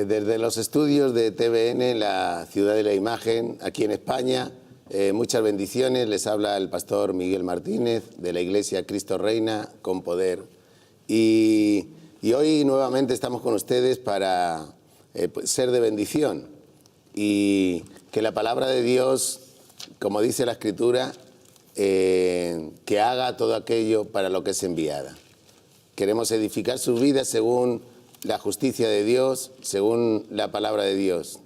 Desde los estudios de TVN, la ciudad de la imagen, aquí en España, muchas bendiciones. Les habla el pastor Miguel Martínez de la Iglesia Cristo Reina con Poder. Y hoy nuevamente estamos con ustedes para ser de bendición y que la palabra de Dios, como dice la Escritura, que haga todo aquello para lo que es enviada. Queremos edificar sus vidas según la justicia de Dios, según la palabra de Dios.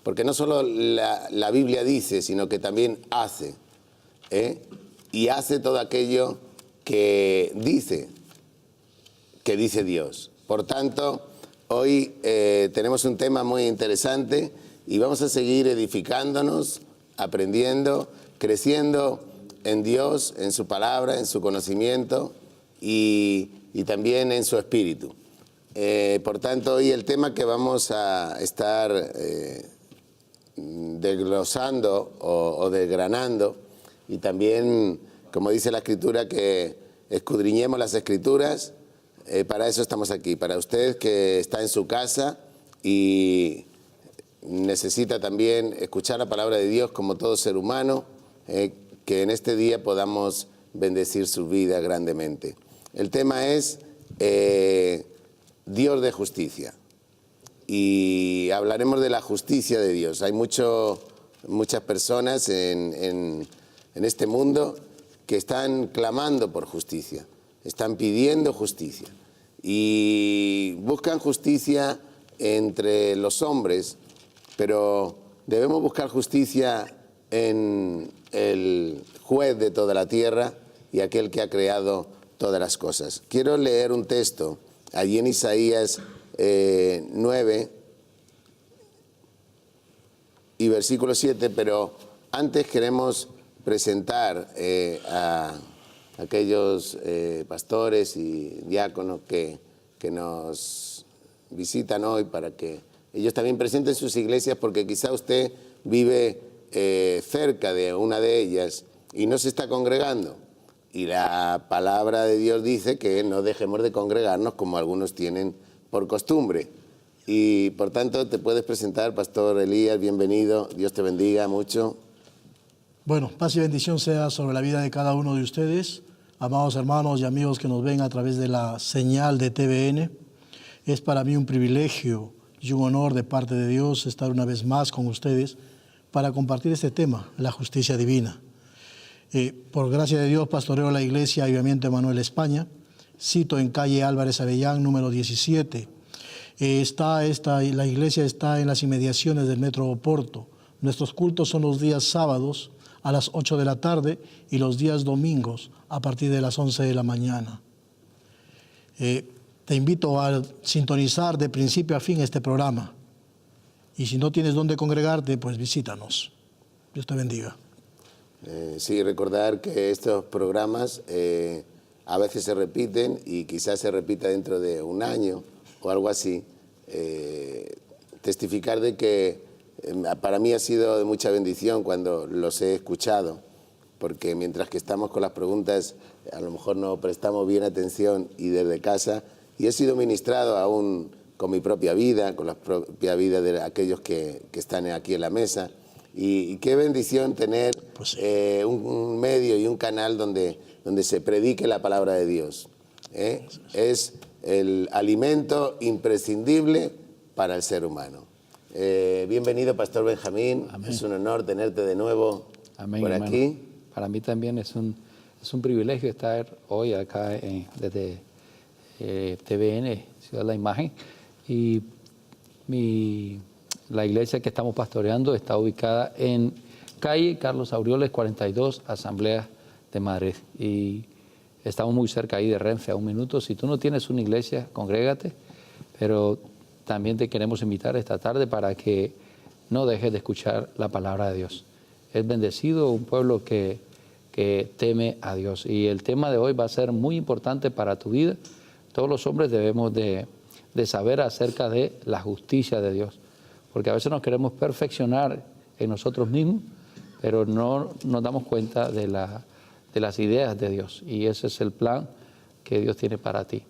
Porque no solo la Biblia dice, sino que también hace. Y hace todo aquello que dice Dios. Por tanto, hoy tenemos un tema muy interesante y vamos a seguir edificándonos, aprendiendo, creciendo en Dios, en su palabra, en su conocimiento y también en su espíritu. Por tanto, hoy el tema que vamos a estar desglosando o desgranando, y también, como dice la Escritura, que escudriñemos las Escrituras, para eso estamos aquí, para usted que está en su casa y necesita también escuchar la palabra de Dios como todo ser humano, que en este día podamos bendecir su vida grandemente. El tema es Dios de justicia, y hablaremos de la justicia de Dios. Hay muchas personas en este mundo que están clamando por justicia, están pidiendo justicia y buscan justicia entre los hombres, pero debemos buscar justicia en el juez de toda la tierra y aquel que ha creado todas las cosas. Quiero leer un texto allí en Isaías 9 y versículo 7, pero antes queremos presentar a aquellos pastores y diáconos que nos visitan hoy, para que ellos también presenten sus iglesias, porque quizá usted vive cerca de una de ellas y no se está congregando. Y la palabra de Dios dice que no dejemos de congregarnos como algunos tienen por costumbre. Y por tanto te puedes presentar, Pastor Elías, bienvenido, Dios te bendiga mucho. Bueno, paz y bendición sea sobre la vida de cada uno de ustedes, amados hermanos y amigos que nos ven a través de la señal de TVN. Es para mí un privilegio y un honor de parte de Dios estar una vez más con ustedes para compartir este tema, la justicia divina. Por gracia de Dios, pastoreo la iglesia Avivamiento Emanuel España. Cito en calle Álvarez Avellán, número 17. La iglesia está en las inmediaciones del Metro Oporto. Nuestros cultos son los días sábados a las 8 de la tarde y los días domingos a partir de las 11 de la mañana. Te invito a sintonizar de principio a fin este programa. Y si no tienes dónde congregarte, pues visítanos. Dios te bendiga. Sí, recordar que estos programas a veces se repiten y quizás se repita dentro de un año o algo así. Testificar de que para mí ha sido de mucha bendición cuando los he escuchado, porque mientras que estamos con las preguntas a lo mejor no prestamos bien atención, y desde casa, y he sido ministrado aún con mi propia vida, con la propia vida de aquellos que están aquí en la mesa. Y qué bendición tener un medio y un canal donde se predique la palabra de Dios. Es el alimento imprescindible para el ser humano. Bienvenido, Pastor Benjamín. Amén. Es un honor tenerte de nuevo. Amén, por aquí. Hermano. Para mí también es un privilegio estar hoy acá desde TVN, Ciudad de la Imagen. Y la iglesia que estamos pastoreando está ubicada en calle Carlos Aureoles 42, Asamblea de Madrid. Y estamos muy cerca ahí de Renfe, a un minuto. Si tú no tienes una iglesia, congrégate. Pero también te queremos invitar esta tarde para que no dejes de escuchar la palabra de Dios. Es bendecido un pueblo que teme a Dios. Y el tema de hoy va a ser muy importante para tu vida. Todos los hombres debemos de saber acerca de la justicia de Dios. Porque a veces nos queremos perfeccionar en nosotros mismos, pero no nos damos cuenta de las ideas de Dios. Y ese es el plan que Dios tiene para ti.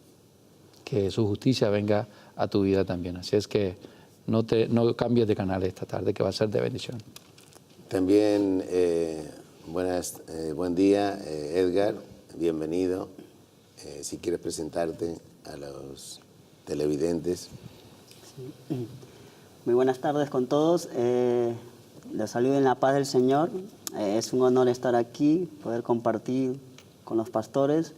Que su justicia venga a tu vida también. Así es que no cambies de canal esta tarde, que va a ser de bendición. También buen día, Edgar, bienvenido. Si quieres presentarte a los televidentes. Sí. Muy buenas tardes con todos. Les saludo en la paz del Señor. Es un honor estar aquí, poder compartir con los pastores.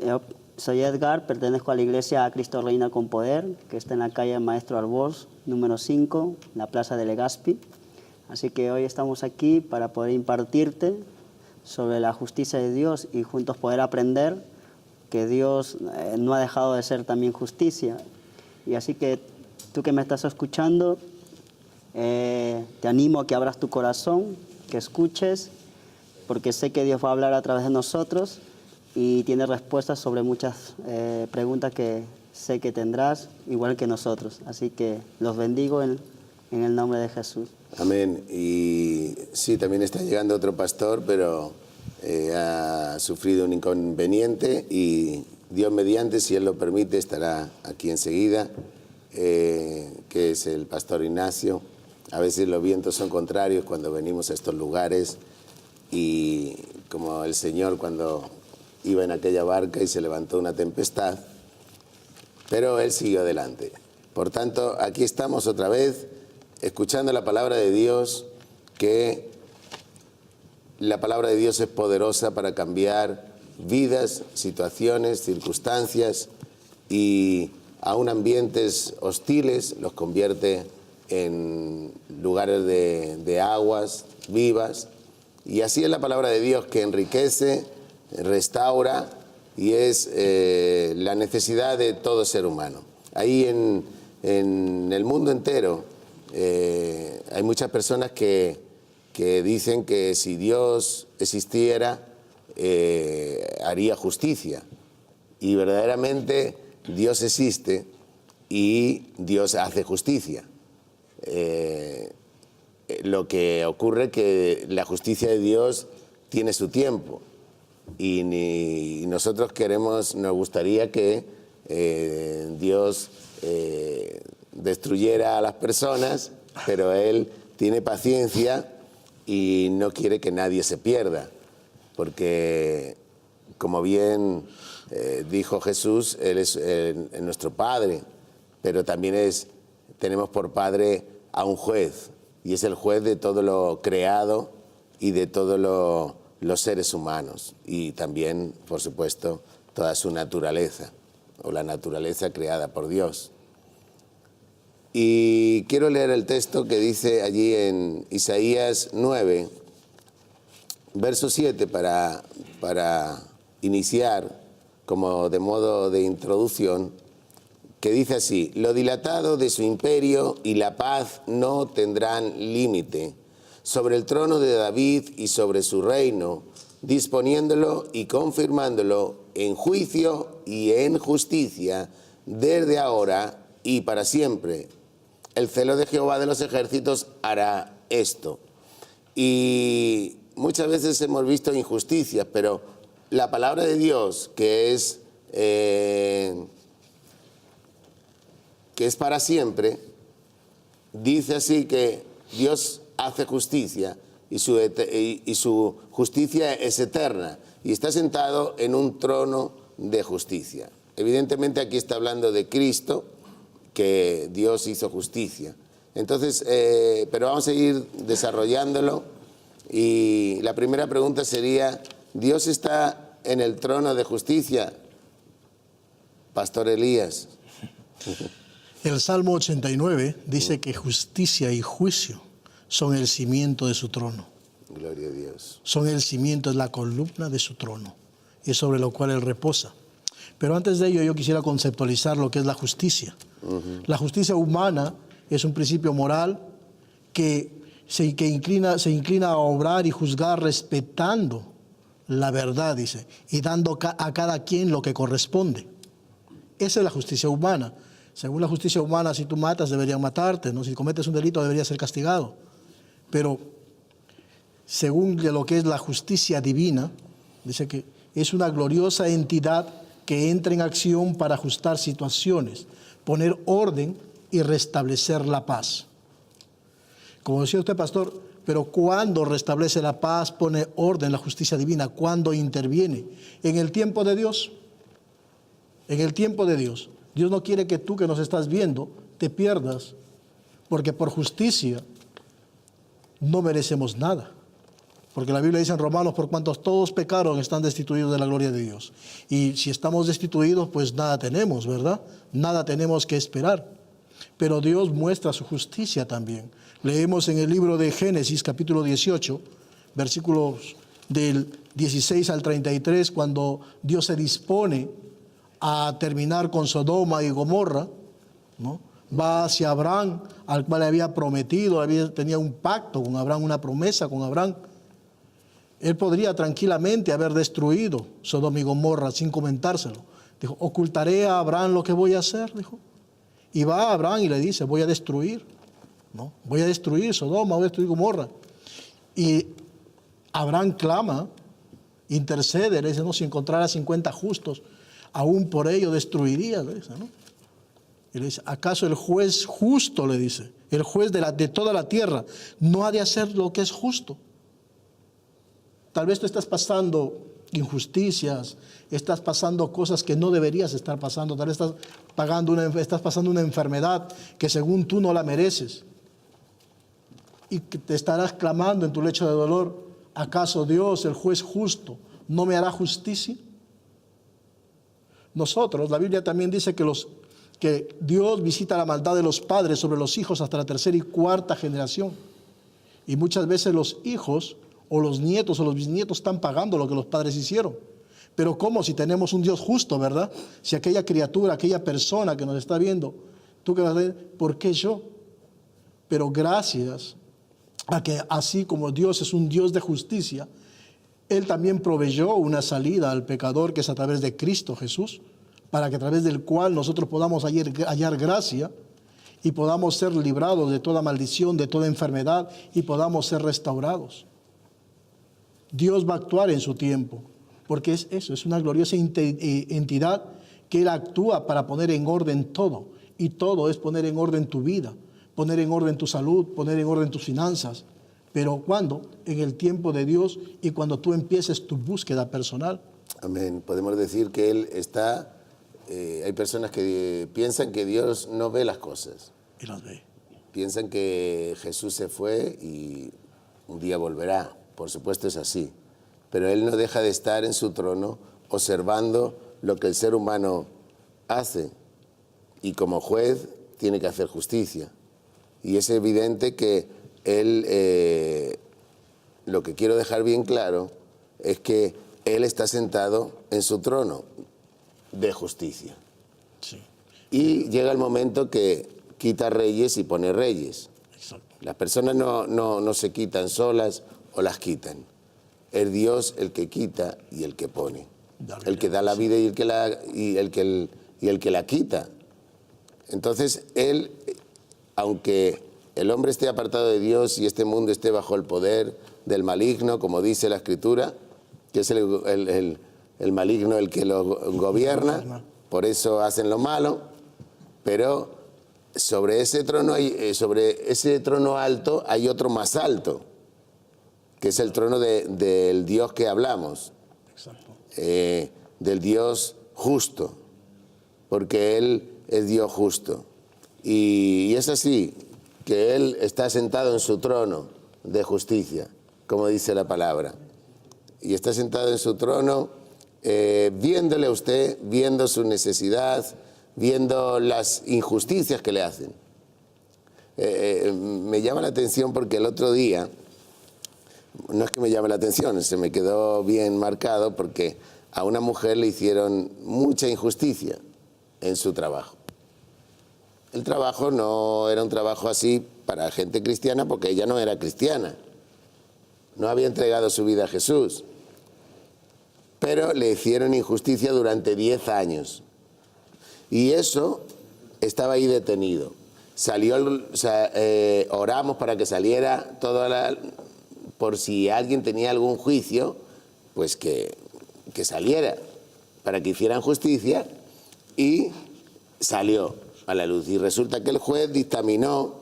Yo soy Edgar, pertenezco a la iglesia Cristo Reina con Poder, que está en la calle Maestro Arbós, número 5, en la plaza de Legazpi. Así que hoy estamos aquí para poder impartirte sobre la justicia de Dios y juntos poder aprender que Dios no ha dejado de ser también justicia. Y así que tú que me estás escuchando, te animo a que abras tu corazón, que escuches, porque sé que Dios va a hablar a través de nosotros y tiene respuestas sobre muchas preguntas que sé que tendrás, igual que nosotros. Así que los bendigo en el nombre de Jesús. Amén. Y sí, también está llegando otro pastor, pero ha sufrido un inconveniente y Dios mediante, si Él lo permite, estará aquí enseguida, que es el pastor Ignacio. A veces los vientos son contrarios cuando venimos a estos lugares y como el Señor cuando iba en aquella barca y se levantó una tempestad, pero Él siguió adelante. Por tanto, aquí estamos otra vez escuchando la palabra de Dios, que la palabra de Dios es poderosa para cambiar vidas, situaciones, circunstancias y aún ambientes hostiles los convierte en lugares de aguas vivas. Y así es la palabra de Dios, que enriquece, restaura y es la necesidad de todo ser humano. Ahí en el mundo entero hay muchas personas que dicen que si Dios existiera haría justicia, y verdaderamente Dios existe y Dios hace justicia. Lo que ocurre es que la justicia de Dios tiene su tiempo y nosotros nos gustaría que Dios destruyera a las personas, pero Él tiene paciencia y no quiere que nadie se pierda, porque como bien dijo Jesús, Él es nuestro Padre, pero también tenemos por Padre a un juez, y es el juez de todo lo creado y de todos los seres humanos, y también, por supuesto, toda su naturaleza, o la naturaleza creada por Dios. Y quiero leer el texto que dice allí en Isaías 9, verso 7, para iniciar como de modo de introducción, que dice así: lo dilatado de su imperio y la paz no tendrán límite sobre el trono de David y sobre su reino, disponiéndolo y confirmándolo en juicio y en justicia desde ahora y para siempre. El celo de Jehová de los ejércitos hará esto. Y muchas veces hemos visto injusticias, pero la palabra de Dios, que es para siempre, dice así que Dios hace justicia y su justicia es eterna y está sentado en un trono de justicia. Evidentemente aquí está hablando de Cristo, que Dios hizo justicia. Entonces, pero vamos a ir desarrollándolo y la primera pregunta sería: ¿Dios está en el trono de justicia? Pastor Elías. El Salmo 89 dice que justicia y juicio son el cimiento de su trono. Gloria a Dios. Son el cimiento, es la columna de su trono, y es sobre lo cual Él reposa. Pero antes de ello yo quisiera conceptualizar lo que es la justicia. La justicia humana es un principio moral que se inclina a obrar y juzgar respetando la verdad, dice, y dando a cada quien lo que corresponde. Esa es la justicia humana. Según la justicia humana, si tú matas, deberían matarte, ¿no? Si cometes un delito, deberías ser castigado. Pero según lo que es la justicia divina, dice que es una gloriosa entidad que entra en acción para ajustar situaciones, poner orden y restablecer la paz. Como decía usted, pastor, pero ¿cuándo restablece la paz, pone orden, la justicia divina? ¿Cuándo interviene? En el tiempo de Dios. En el tiempo de Dios. Dios no quiere que tú que nos estás viendo te pierdas, porque por justicia no merecemos nada. Porque la Biblia dice en Romanos, por cuantos todos pecaron, están destituidos de la gloria de Dios. Y si estamos destituidos, pues nada tenemos, ¿verdad? Nada tenemos que esperar. Pero Dios muestra su justicia también. Leemos en el libro de Génesis, capítulo 18, versículos del 16 al 33, cuando Dios se dispone a terminar con Sodoma y Gomorra, ¿no? Va hacia Abraham, al cual le había prometido, tenía un pacto con Abraham, una promesa con Abraham. Él podría tranquilamente haber destruido Sodoma y Gomorra sin comentárselo. Dijo, ocultaré a Abraham lo que voy a hacer, dijo. Y va a Abraham y le dice, voy a destruir, ¿no? Voy a destruir Sodoma, voy a destruir Gomorra. Y Abraham clama, intercede, le dice, no, si encontrara 50 justos, aún por ello destruiría, le dice, ¿no? Y le dice, ¿acaso el juez justo, le dice, el juez de toda la tierra, no ha de hacer lo que es justo? Tal vez tú estás pasando injusticias, estás pasando cosas que no deberías estar pasando, tal vez estás pasando una enfermedad que según tú no la mereces y que te estarás clamando en tu lecho de dolor, ¿acaso Dios, el juez justo, no me hará justicia? Nosotros, la Biblia también dice que Dios visita la maldad de los padres sobre los hijos hasta la tercera y cuarta generación. Y muchas veces los hijos o los nietos o los bisnietos están pagando lo que los padres hicieron. Pero ¿cómo? Si tenemos un Dios justo, ¿verdad? Si aquella criatura, aquella persona que nos está viendo, tú que vas a decir, ¿por qué yo? Pero gracias a que así como Dios es un Dios de justicia, Él también proveyó una salida al pecador, que es a través de Cristo Jesús, para que a través del cual nosotros podamos hallar gracia y podamos ser librados de toda maldición, de toda enfermedad y podamos ser restaurados. Dios va a actuar en su tiempo, porque es eso, es una gloriosa entidad que Él actúa para poner en orden todo, y todo es poner en orden tu vida, poner en orden tu salud, poner en orden tus finanzas. Pero ¿cuándo? En el tiempo de Dios y cuando tú empieces tu búsqueda personal. Amén. Podemos decir que Él está... hay personas que piensan que Dios no ve las cosas. Y las ve. Piensan que Jesús se fue y un día volverá. Por supuesto es así. Pero Él no deja de estar en su trono observando lo que el ser humano hace. Y como juez tiene que hacer justicia. Y es evidente que Él, lo que quiero dejar bien claro es que Él está sentado en su trono de justicia. Sí. Y llega el momento que quita reyes y pone reyes. Exacto. Las personas no se quitan solas o las quitan. Es Dios el que quita y el que pone. El que da la vida y el que la quita. Entonces, Él, aunque el hombre esté apartado de Dios y este mundo esté bajo el poder del maligno, como dice la Escritura, que es el maligno el que lo gobierna, por eso hacen lo malo, pero sobre ese trono alto hay otro más alto, que es el trono del Dios que hablamos, del Dios justo, porque Él es Dios justo. Y es así, que Él está sentado en su trono de justicia, como dice la palabra. Y está sentado en su trono, viéndole a usted, viendo su necesidad, viendo las injusticias que le hacen. Me llama la atención porque el otro día, no es que me llame la atención, se me quedó bien marcado porque a una mujer le hicieron mucha injusticia en su trabajo. El trabajo no era un trabajo así para gente cristiana porque ella no era cristiana. No había entregado su vida a Jesús. Pero le hicieron injusticia durante 10 años. Y eso estaba ahí detenido. Oramos para que saliera por si alguien tenía algún juicio, pues que saliera, para que hicieran justicia, y salió. a la luz. Y resulta que el juez dictaminó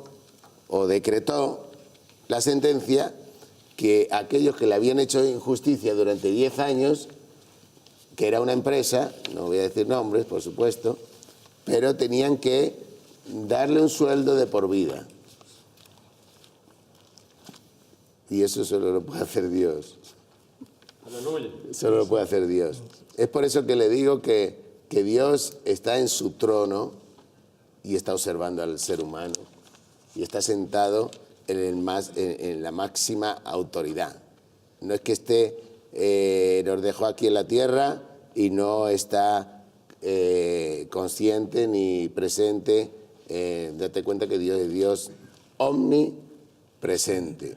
o decretó la sentencia que aquellos que le habían hecho injusticia durante 10 años, que era una empresa, no voy a decir nombres, por supuesto, pero tenían que darle un sueldo de por vida. Y eso solo lo puede hacer Dios. Aleluya. Solo lo puede hacer Dios. Es por eso que le digo que Dios está en su trono y está observando al ser humano y está sentado en la máxima autoridad. No es que esté, nos dejó aquí en la tierra y no está consciente ni presente. Date cuenta que Dios es Dios omnipresente.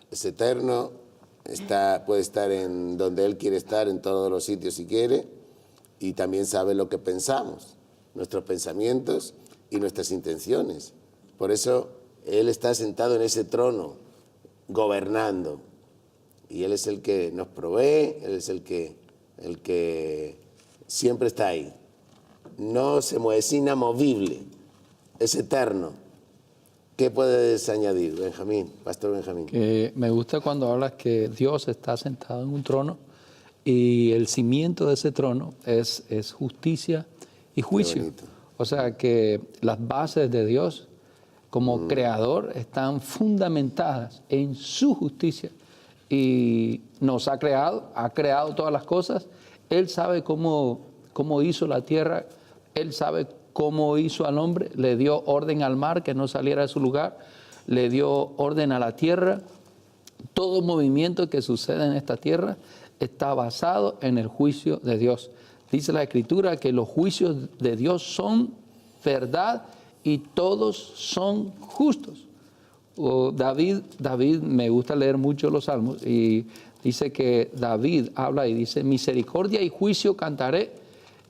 Es eterno, puede estar en donde Él quiere estar, en todos los sitios si quiere, y también sabe lo que pensamos, nuestros pensamientos y nuestras intenciones. Por eso Él está sentado en ese trono, gobernando, y Él es el que nos provee, Él es el que siempre está ahí. No se mueve, es inamovible, es eterno. ¿Qué puedes añadir, Benjamín, Pastor Benjamín? Que me gusta cuando hablas que Dios está sentado en un trono y el cimiento de ese trono es justicia y juicio. O sea que las bases de Dios como creador están fundamentadas en su justicia y nos ha creado todas las cosas. Él sabe cómo hizo la tierra, Él sabe cómo hizo al hombre, le dio orden al mar que no saliera de su lugar, le dio orden a la tierra. Todo movimiento que sucede en esta tierra está basado en el juicio de Dios. Dice la Escritura que los juicios de Dios son verdad y todos son justos. David, me gusta leer mucho los salmos y dice que David habla y dice, misericordia y juicio cantaré.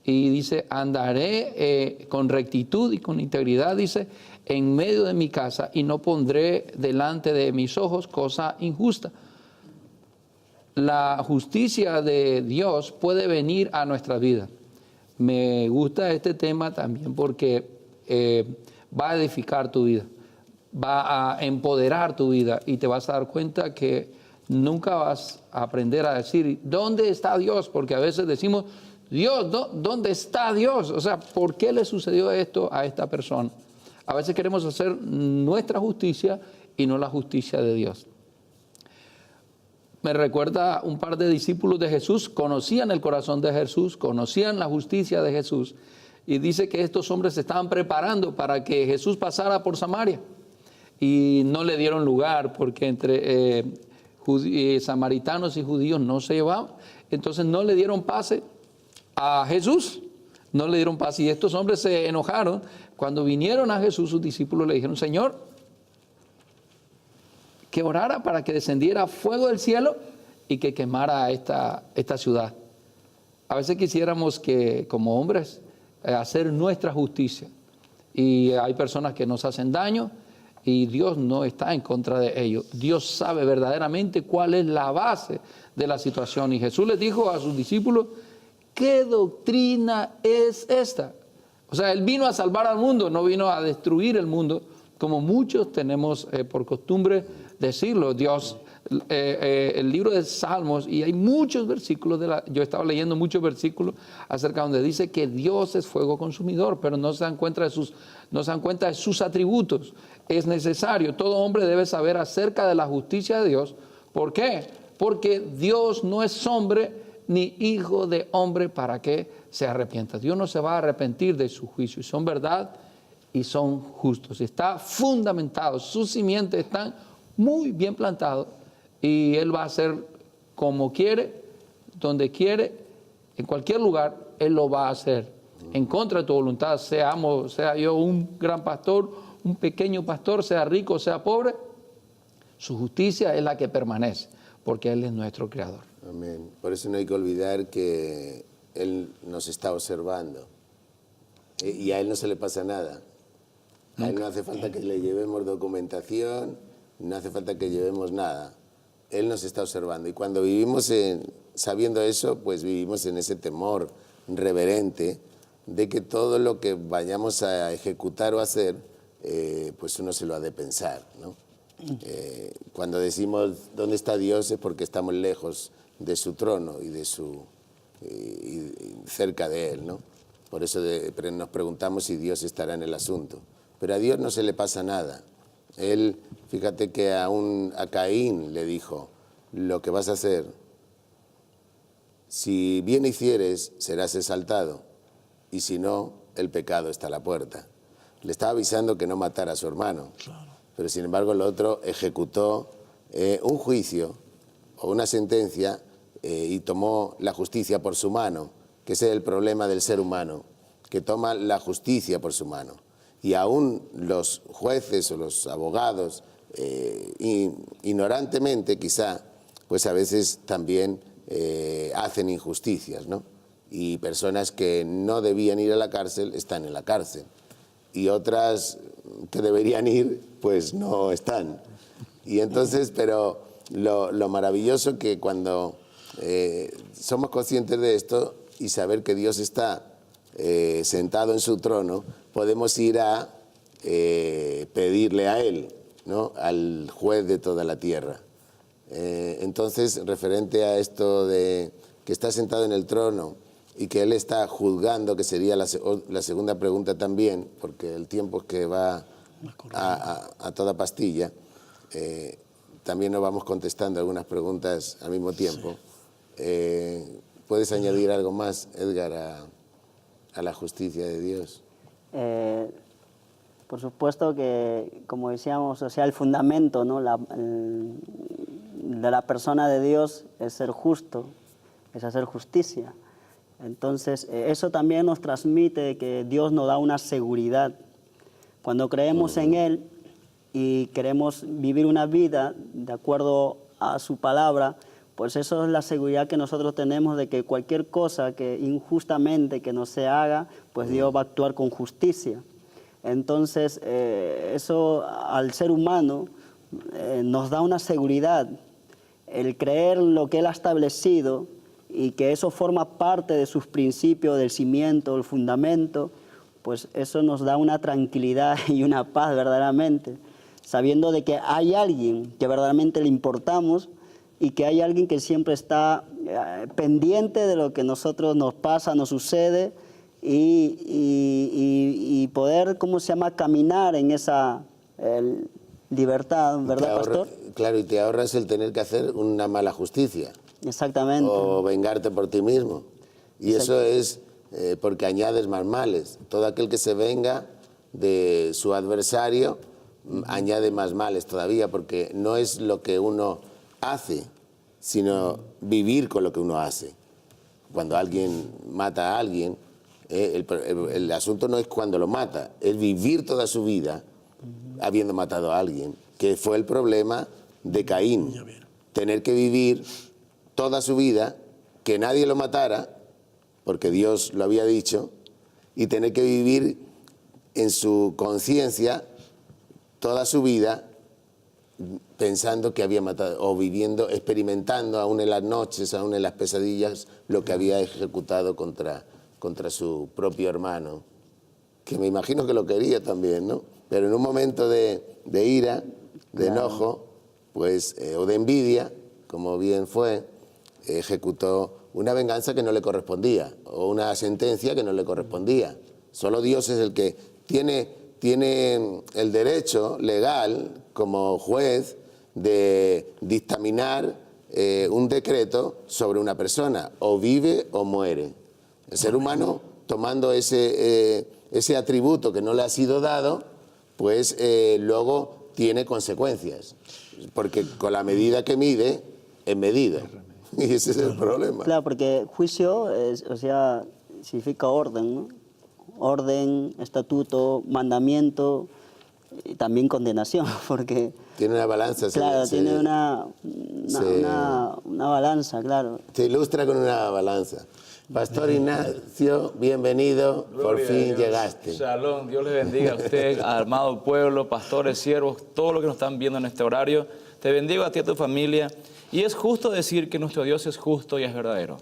Y dice, andaré con rectitud y con integridad, dice, en medio de mi casa y no pondré delante de mis ojos cosa injusta. La justicia de Dios puede venir a nuestra vida. Me gusta este tema también porque va a edificar tu vida, va a empoderar tu vida y te vas a dar cuenta que nunca vas a aprender a decir, ¿dónde está Dios? Porque a veces decimos, Dios, ¿dónde está Dios? O sea, ¿por qué le sucedió esto a esta persona? A veces queremos hacer nuestra justicia y no la justicia de Dios. Me recuerda un par de discípulos de Jesús, conocían el corazón de Jesús, conocían la justicia de Jesús, y dice que estos hombres se estaban preparando para que Jesús pasara por Samaria, y no le dieron lugar porque entre samaritanos y judíos no se llevaban, entonces no le dieron pase a Jesús, no le dieron paz y estos hombres se enojaron. Cuando vinieron a Jesús, sus discípulos le dijeron, Señor, que orara para que descendiera fuego del cielo y que quemara esta ciudad. A veces quisiéramos que como hombres hacer nuestra justicia y hay personas que nos hacen daño y Dios no está en contra de ellos. Dios sabe verdaderamente cuál es la base de la situación y Jesús les dijo a sus discípulos, ¿qué doctrina es esta? O sea, Él vino a salvar al mundo, no vino a destruir el mundo, como muchos tenemos por costumbre decirlo. Dios, el libro de Salmos, y hay muchos versículos, yo estaba leyendo muchos versículos acerca donde dice que Dios es fuego consumidor, pero no se dan cuenta de sus atributos. Es necesario, todo hombre debe saber acerca de la justicia de Dios. ¿Por qué? Porque Dios no es hombre ni hijo de hombre para que se arrepienta. Dios no se va a arrepentir de su juicio y son verdad y son justos. Está fundamentado, sus simientes están muy bien plantados y Él va a hacer como quiere, donde quiere, en cualquier lugar, Él lo va a hacer. En contra de tu voluntad, sea yo un gran pastor, un pequeño pastor, sea rico, sea pobre, su justicia es la que permanece, porque Él es nuestro creador. Amén. Por eso no hay que olvidar que Él nos está observando y a Él no se le pasa nada. A Él no hace falta que le llevemos documentación, no hace falta que llevemos nada. Él nos está observando y cuando vivimos sabiendo eso, pues vivimos en ese temor reverente de que todo lo que vayamos a ejecutar o hacer, pues uno se lo ha de pensar, ¿no? Cuando decimos ¿dónde está Dios? Es porque estamos lejos de su trono y cerca de Él, ¿no? Por eso nos preguntamos si Dios estará en el asunto. Pero a Dios no se le pasa nada. Él, fíjate que a Caín le dijo, lo que vas a hacer, si bien hicieres, serás exaltado, y si no, el pecado está a la puerta. Le estaba avisando que no matara a su hermano, pero sin embargo el otro ejecutó un juicio o una sentencia y tomó la justicia por su mano, que ese es el problema del ser humano, que toma la justicia por su mano. Y aún los jueces o los abogados, ignorantemente quizá, pues a veces también hacen injusticias, ¿no? Y personas que no debían ir a la cárcel están en la cárcel. Y otras que deberían ir, pues no están. Y entonces, pero lo maravilloso que cuando somos conscientes de esto y saber que Dios está sentado en su trono, podemos ir a pedirle a Él, ¿no? Al juez de toda la tierra. Entonces, referente a esto de que está sentado en el trono y que Él está juzgando, que sería la segunda pregunta también, porque el tiempo es que va a toda pastilla, también nos vamos contestando algunas preguntas al mismo tiempo. ¿Puedes añadir algo más, Edgar, a la justicia de Dios? Por supuesto que, como decíamos, o sea, el fundamento, ¿no? De la persona de Dios es ser justo, es hacer justicia. Entonces, eso también nos transmite que Dios nos da una seguridad. Cuando creemos en Él y queremos vivir una vida de acuerdo a su palabra, pues eso es la seguridad que nosotros tenemos de que cualquier cosa que injustamente que no se haga, pues Dios va a actuar con justicia. Entonces, eso al ser humano nos da una seguridad, el creer lo que Él ha establecido y que eso forma parte de sus principios, del cimiento, del fundamento, pues eso nos da una tranquilidad y una paz verdaderamente, sabiendo de que hay alguien que verdaderamente le importamos y que hay alguien que siempre está pendiente de lo que nosotros nos pasa, nos sucede, y poder, ¿cómo se llama?, caminar en esa libertad, ¿verdad, pastor? Claro, y te ahorras el tener que hacer una mala justicia. Exactamente. O vengarte por ti mismo. Y eso es porque añades más males. Todo aquel que se venga de su adversario añade más males todavía, porque no es lo que uno hace, sino vivir con lo que uno hace. Cuando alguien mata a alguien, el asunto no es cuando lo mata, es vivir toda su vida habiendo matado a alguien, que fue el problema de Caín. Tener que vivir toda su vida, que nadie lo matara, porque Dios lo había dicho, y tener que vivir en su conciencia toda su vida pensando que había matado, o viviendo, experimentando aún en las noches, aún en las pesadillas, lo que había ejecutado contra su propio hermano, que me imagino que lo quería también, ¿no? Pero en un momento de ira, de enojo, pues, o de envidia, como bien fue, ejecutó una venganza que no le correspondía, o una sentencia que no le correspondía. Solo Dios es el que tiene el derecho legal, como juez, de dictaminar un decreto sobre una persona, o vive o muere. El ser humano, tomando ese atributo que no le ha sido dado, pues luego tiene consecuencias, porque con la medida que mide, es medido. Y ese es el problema. Claro, porque juicio, significa orden, ¿no? Orden, estatuto, mandamiento y también condenación, porque... Tiene una balanza. Claro, tiene una balanza, claro. Se ilustra con una balanza. Pastor Ignacio, bienvenido, por fin llegaste. Shalom, Dios les bendiga a usted, amado pueblo, pastores, siervos, todos los que nos están viendo en este horario. Te bendigo a ti y a tu familia. Y es justo decir que nuestro Dios es justo y es verdadero.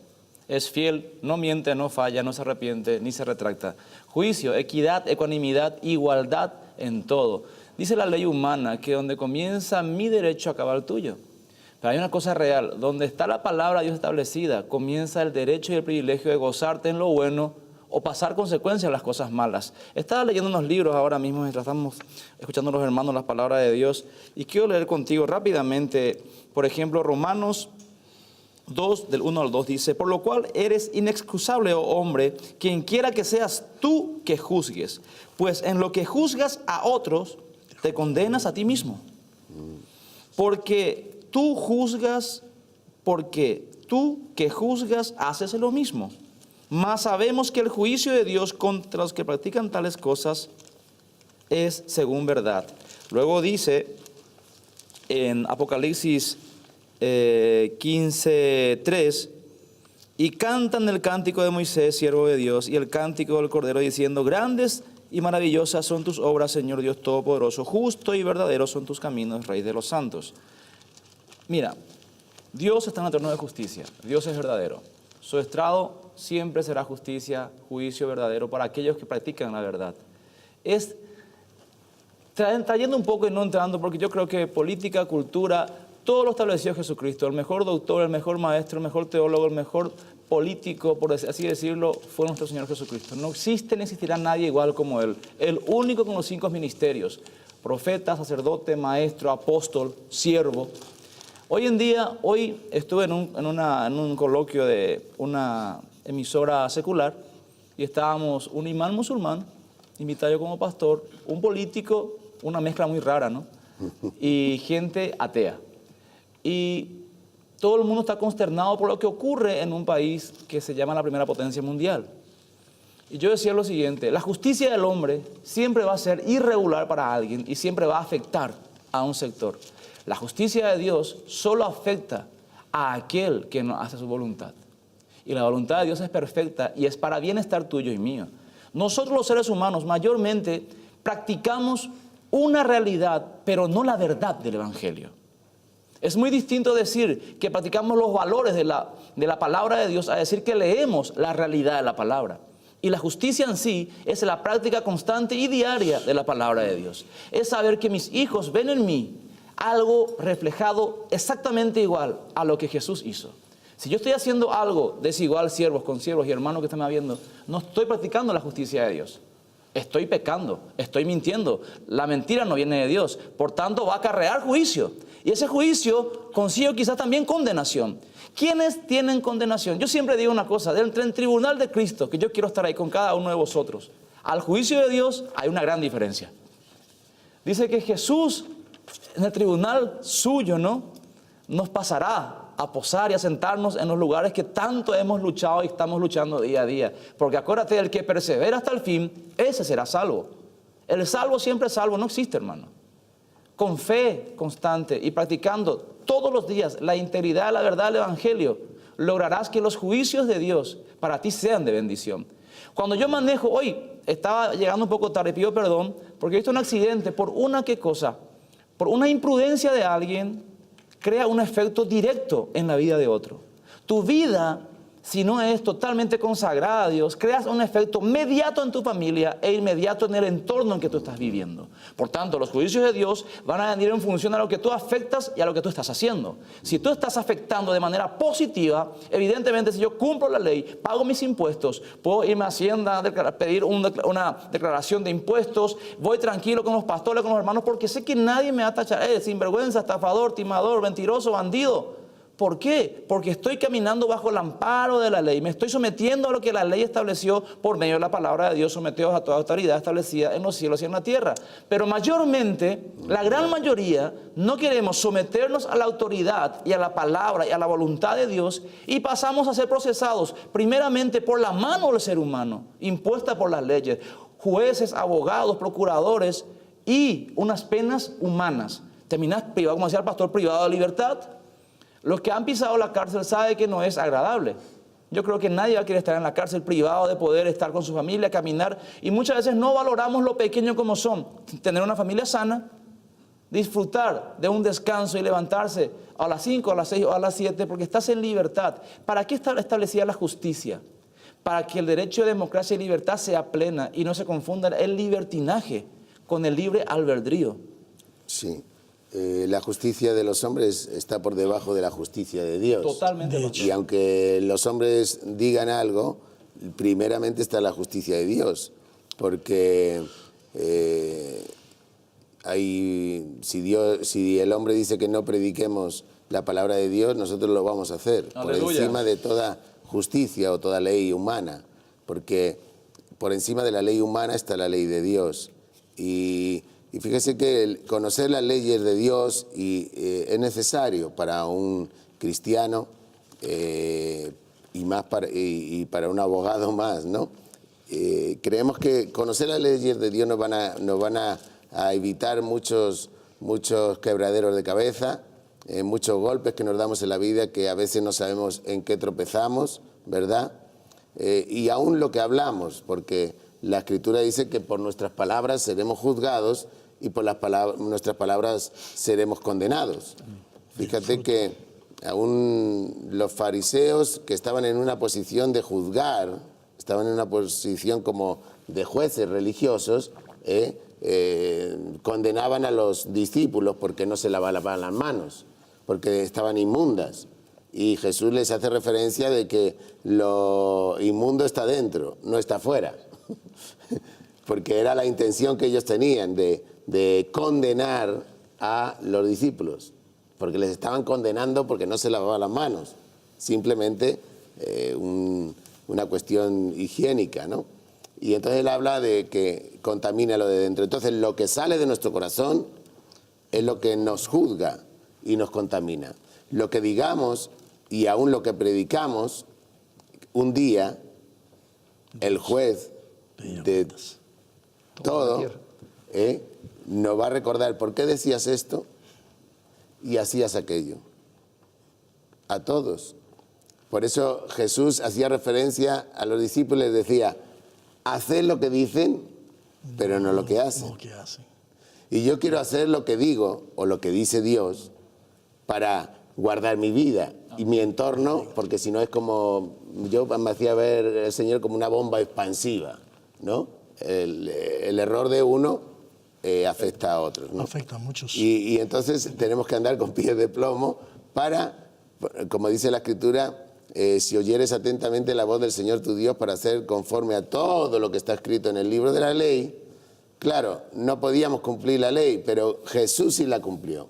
es fiel, no miente, no falla, no se arrepiente, ni se retracta. Juicio, equidad, ecuanimidad, igualdad en todo. Dice la ley humana que donde comienza mi derecho acaba el tuyo. Pero hay una cosa real, donde está la palabra de Dios establecida, comienza el derecho y el privilegio de gozarte en lo bueno o pasar consecuencias a las cosas malas. Estaba leyendo unos libros ahora mismo mientras estamos escuchando a los hermanos las palabras de Dios y quiero leer contigo rápidamente, por ejemplo, Romanos 2, del 1 al 2 dice, por lo cual eres inexcusable, oh hombre, quien quiera que seas tú que juzgues, pues en lo que juzgas a otros, te condenas a ti mismo. Porque tú que juzgas haces lo mismo. Mas sabemos que el juicio de Dios contra los que practican tales cosas es según verdad. Luego dice en Apocalipsis 15:3, y cantan el cántico de Moisés, siervo de Dios, y el cántico del Cordero, diciendo, grandes y maravillosas son tus obras, Señor Dios Todopoderoso, justo y verdadero son tus caminos, Rey de los santos. Mira, Dios está en el trono de justicia, Dios es verdadero. Su estrado siempre será justicia, juicio verdadero para aquellos que practican la verdad. Es trayendo un poco y no entrando, porque yo creo que política, cultura, todo lo estableció Jesucristo. El mejor doctor, el mejor maestro, el mejor teólogo, el mejor político, por así decirlo, fue nuestro Señor Jesucristo. No existe ni existirá nadie igual como Él. El único con los 5 ministerios: profeta, sacerdote, maestro, apóstol, siervo. Hoy en día, hoy estuve en un coloquio de una emisora secular y estábamos un imán musulmán, invitado yo como pastor, un político, una mezcla muy rara, ¿no? Y gente atea. Y todo el mundo está consternado por lo que ocurre en un país que se llama la primera potencia mundial. Y yo decía lo siguiente, la justicia del hombre siempre va a ser irregular para alguien y siempre va a afectar a un sector. La justicia de Dios solo afecta a aquel que no hace su voluntad. Y la voluntad de Dios es perfecta y es para bienestar tuyo y mío. Nosotros los seres humanos mayormente practicamos una realidad, pero no la verdad del Evangelio. Es muy distinto decir que practicamos los valores de la palabra de Dios a decir que leemos la realidad de la palabra. Y la justicia en sí es la práctica constante y diaria de la palabra de Dios. Es saber que mis hijos ven en mí algo reflejado exactamente igual a lo que Jesús hizo. Si yo estoy haciendo algo desigual, siervos con siervos y hermanos que están viendo, no estoy practicando la justicia de Dios. Estoy pecando, estoy mintiendo. La mentira no viene de Dios, por tanto va a acarrear juicio. Y ese juicio consigue quizás también condenación. ¿Quiénes tienen condenación? Yo siempre digo una cosa, entre el tribunal de Cristo, que yo quiero estar ahí con cada uno de vosotros, al juicio de Dios hay una gran diferencia. Dice que Jesús en el tribunal suyo, ¿no?, nos pasará a posar y a sentarnos en los lugares que tanto hemos luchado y estamos luchando día a día. Porque acuérdate, el que persevera hasta el fin, ese será salvo. El salvo siempre es salvo, no existe, hermano. Con fe constante y practicando todos los días la integridad, la verdad del Evangelio, lograrás que los juicios de Dios para ti sean de bendición. Cuando yo manejo, hoy estaba llegando un poco tarde, pido perdón, porque he visto un accidente por una ¿qué cosa? Por una imprudencia de alguien, crea un efecto directo en la vida de otro. Tu vida, si no es totalmente consagrada a Dios, creas un efecto inmediato en tu familia e inmediato en el entorno en que tú estás viviendo. Por tanto, los juicios de Dios van a venir en función a lo que tú afectas y a lo que tú estás haciendo. Si tú estás afectando de manera positiva, evidentemente si yo cumplo la ley, pago mis impuestos, puedo irme a Hacienda, pedir una declaración de impuestos, voy tranquilo con los pastores, con los hermanos, porque sé que nadie me va a tachar, sinvergüenza, estafador, timador, mentiroso, bandido. ¿Por qué? Porque estoy caminando bajo el amparo de la ley. Me estoy sometiendo a lo que la ley estableció por medio de la palabra de Dios, sometidos a toda autoridad establecida en los cielos y en la tierra. Pero mayormente, la gran mayoría, no queremos someternos a la autoridad y a la palabra y a la voluntad de Dios y pasamos a ser procesados primeramente por la mano del ser humano, impuesta por las leyes, jueces, abogados, procuradores y unas penas humanas. Terminas privado, como decía el pastor, privado de libertad. Los que han pisado la cárcel saben que no es agradable. Yo creo que nadie va a querer estar en la cárcel privado de poder estar con su familia, caminar. Y muchas veces no valoramos lo pequeño como son. Tener una familia sana, disfrutar de un descanso y levantarse a las 5, a las 6 o a las 7 porque estás en libertad. ¿Para qué está establecida la justicia? Para que el derecho de democracia y libertad sea plena y no se confunda el libertinaje con el libre albedrío. Sí. La justicia de los hombres está por debajo de la justicia de Dios. Totalmente. De hecho. Y aunque los hombres digan algo, primeramente está la justicia de Dios. Porque si el hombre dice que no prediquemos la palabra de Dios, nosotros lo vamos a hacer. Aleluya. Por encima de toda justicia o toda ley humana. Porque por encima de la ley humana está la ley de Dios. Y fíjese que conocer las leyes de Dios es necesario para un cristiano y para un abogado más, ¿no? Creemos que conocer las leyes de Dios nos van a evitar muchos quebraderos de cabeza, muchos golpes que nos damos en la vida que a veces no sabemos en qué tropezamos, ¿verdad? Y aún lo que hablamos, porque la Escritura dice que por nuestras palabras seremos juzgados y por nuestras palabras seremos condenados. Fíjate que aún los fariseos que estaban en una posición de juzgar, estaban en una posición como de jueces religiosos, condenaban a los discípulos porque no se lavaban las manos, porque estaban inmundas. Y Jesús les hace referencia de que lo inmundo está dentro, no está afuera. Porque era la intención que ellos tenían de condenar a los discípulos, porque les estaban condenando porque no se lavaban las manos, simplemente una cuestión higiénica, ¿no? Y entonces él habla de que contamina lo de dentro. Entonces lo que sale de nuestro corazón es lo que nos juzga y nos contamina. Lo que digamos y aún lo que predicamos, un día el juez de todo nos va a recordar por qué decías esto y hacías aquello. A todos. Por eso Jesús hacía referencia a los discípulos y les decía, haced lo que dicen, pero no lo que hacen. Lo que hacen. Y yo quiero hacer lo que digo o lo que dice Dios para guardar mi vida y mi entorno, porque si no es como, yo me hacía ver el Señor como una bomba expansiva, ¿no? El error de uno afecta a otros, ¿no? Afecta a muchos. Y entonces tenemos que andar con pies de plomo para, como dice la Escritura, si oyeres atentamente la voz del Señor tu Dios para hacer conforme a todo lo que está escrito en el libro de la ley. Claro, no podíamos cumplir la ley, pero Jesús sí la cumplió.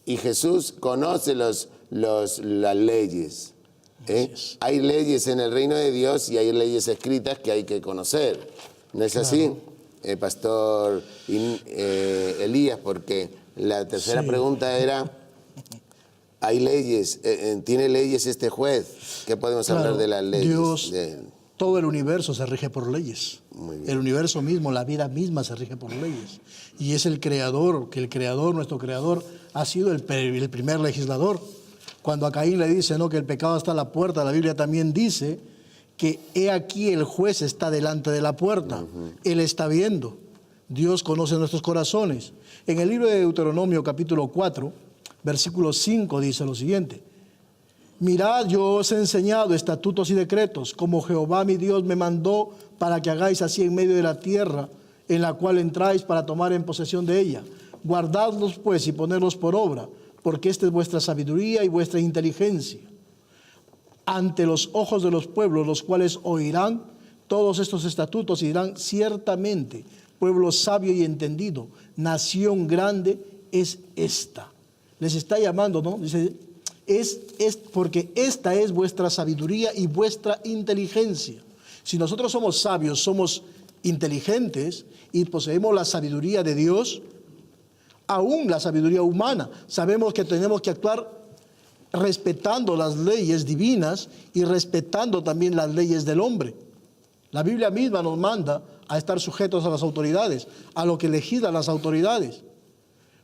Y Jesús conoce las leyes. Hay leyes en el reino de Dios y hay leyes escritas que hay que conocer. ¿No es así, Pastor Elías? Porque la tercera pregunta era, ¿hay leyes? ¿Tiene leyes este juez? ¿Qué podemos hablar de las leyes? Dios, todo el universo se rige por leyes. Muy bien. El universo mismo, la vida misma se rige por leyes. Y es el creador, que el creador, nuestro creador, ha sido el primer legislador. Cuando a Caín le dice, ¿no?, que el pecado está a la puerta, la Biblia también dice que he aquí el juez está delante de la puerta. Él está viendo. Dios conoce nuestros corazones. En el libro de Deuteronomio capítulo 4, versículo 5 dice lo siguiente. Mirad, yo os he enseñado estatutos y decretos, como Jehová mi Dios me mandó, para que hagáis así en medio de la tierra, en la cual entráis para tomar en posesión de ella. Guardadlos pues y ponedlos por obra, porque esta es vuestra sabiduría y vuestra inteligencia ante los ojos de los pueblos, los cuales oirán todos estos estatutos y dirán, ciertamente, pueblo sabio y entendido, nación grande es esta. Les está llamando, ¿no? Dice, es porque esta es vuestra sabiduría y vuestra inteligencia. Si nosotros somos sabios, somos inteligentes y poseemos la sabiduría de Dios, aún la sabiduría humana, sabemos que tenemos que actuar respetando las leyes divinas y respetando también las leyes del hombre. La Biblia misma nos manda a estar sujetos a las autoridades, a lo que legislan las autoridades.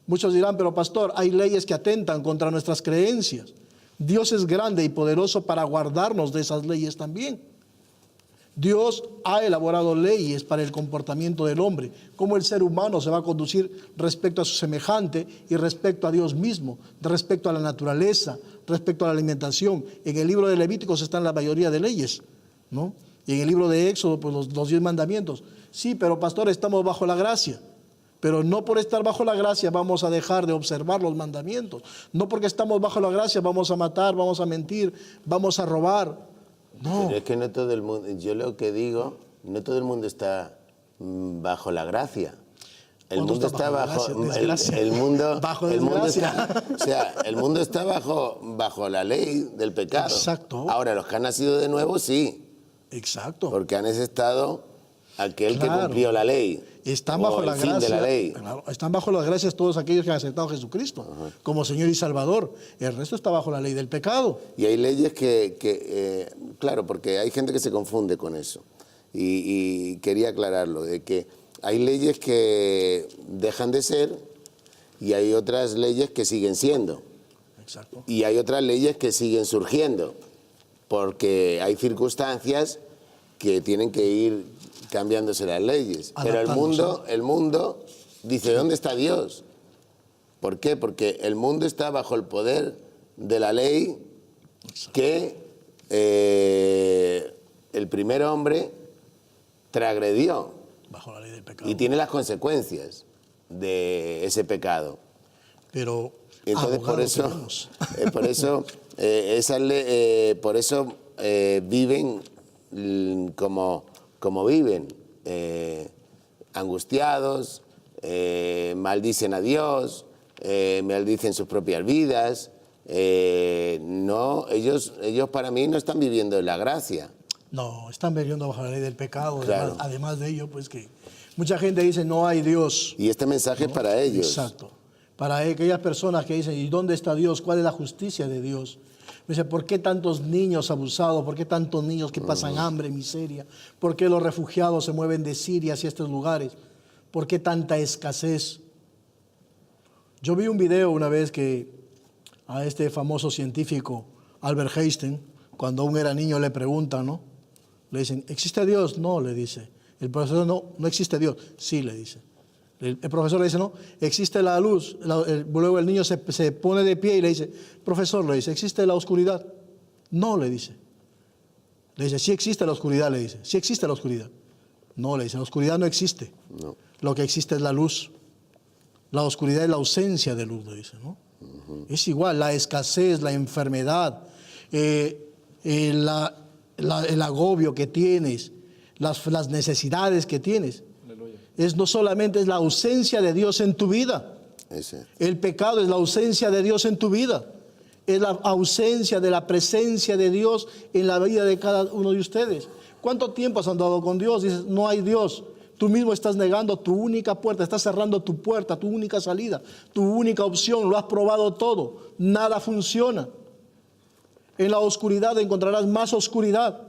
Muchos dirán, pero pastor, hay leyes que atentan contra nuestras creencias. Dios es grande y poderoso para guardarnos de esas leyes también. Dios ha elaborado leyes para el comportamiento del hombre, cómo el ser humano se va a conducir respecto a su semejante y respecto a Dios mismo, respecto a la naturaleza, respecto a la alimentación. En el libro de Levíticos están la mayoría de leyes, ¿no? Y en el libro de Éxodo, pues los 10 mandamientos. Sí, pero pastor, estamos bajo la gracia. Pero no por estar bajo la gracia vamos a dejar de observar los mandamientos. No porque estamos bajo la gracia vamos a matar, vamos a mentir, vamos a robar. No. Pero es que no todo el mundo, yo lo que digo, no todo el mundo está bajo la gracia. El mundo está bajo el mundo bajo el mundo desgracia. está, o sea, el mundo está bajo la ley del pecado. Exacto. Ahora, los que han nacido de nuevo, sí, Exacto. porque han estado aquel que Claro. cumplió la ley. Están o bajo el la fin gracia. de la ley. Claro, están bajo las gracias todos aquellos que han aceptado a Jesucristo como Señor y Salvador. El resto está bajo la ley del pecado. Y hay leyes claro, porque hay gente que se confunde con eso. Y quería aclararlo, de que hay leyes que dejan de ser y hay otras leyes que siguen siendo. Exacto. Y hay otras leyes que siguen surgiendo, porque hay circunstancias que tienen que ir cambiándose las leyes. Pero el mundo dice, ¿dónde está Dios? ¿Por qué? Porque el mundo está bajo el poder de la ley que el primer hombre transgredió Bajo la ley del pecado. y tiene las consecuencias de ese pecado. Pero Entonces, por abogados eso, tenemos. por eso viven como viven, angustiados, maldicen a Dios, maldicen sus propias vidas. No, ellos para mí no están viviendo en la gracia. No, están viviendo bajo la ley del pecado. Claro. Además de ello, pues que mucha gente dice no hay Dios. Y este mensaje es para ellos. Exacto. Para aquellas personas que dicen, ¿y dónde está Dios? ¿Cuál es la justicia de Dios? Dice, ¿por qué tantos niños abusados? ¿Por qué tantos niños que pasan hambre, miseria? ¿Por qué los refugiados se mueven de Siria hacia estos lugares? ¿Por qué tanta escasez? Yo vi un video una vez que a este famoso científico, Albert Einstein, cuando aún era niño le preguntan, ¿no? Le dicen, ¿existe Dios? No, le dice. El profesor, no existe Dios. Sí, le dice. El profesor le dice, no, existe la luz. Luego el niño se pone de pie y le dice, profesor, le dice, ¿existe la oscuridad? No, le dice. Le dice, sí existe la oscuridad, le dice. Sí existe la oscuridad. No, le dice, la oscuridad no existe. No. Lo que existe es la luz. La oscuridad es la ausencia de luz, le dice, ¿no? Es igual, la escasez, la enfermedad, el agobio que tienes, las necesidades que tienes. No solamente es la ausencia de Dios en tu vida. El pecado es la ausencia de Dios en tu vida. Es la ausencia de la presencia de Dios en la vida de cada uno de ustedes. ¿Cuánto tiempo has andado con Dios? Dices, no hay Dios. Tú mismo estás negando tu única puerta, estás cerrando tu puerta, tu única salida, tu única opción. Lo has probado todo. Nada funciona. En la oscuridad encontrarás más oscuridad.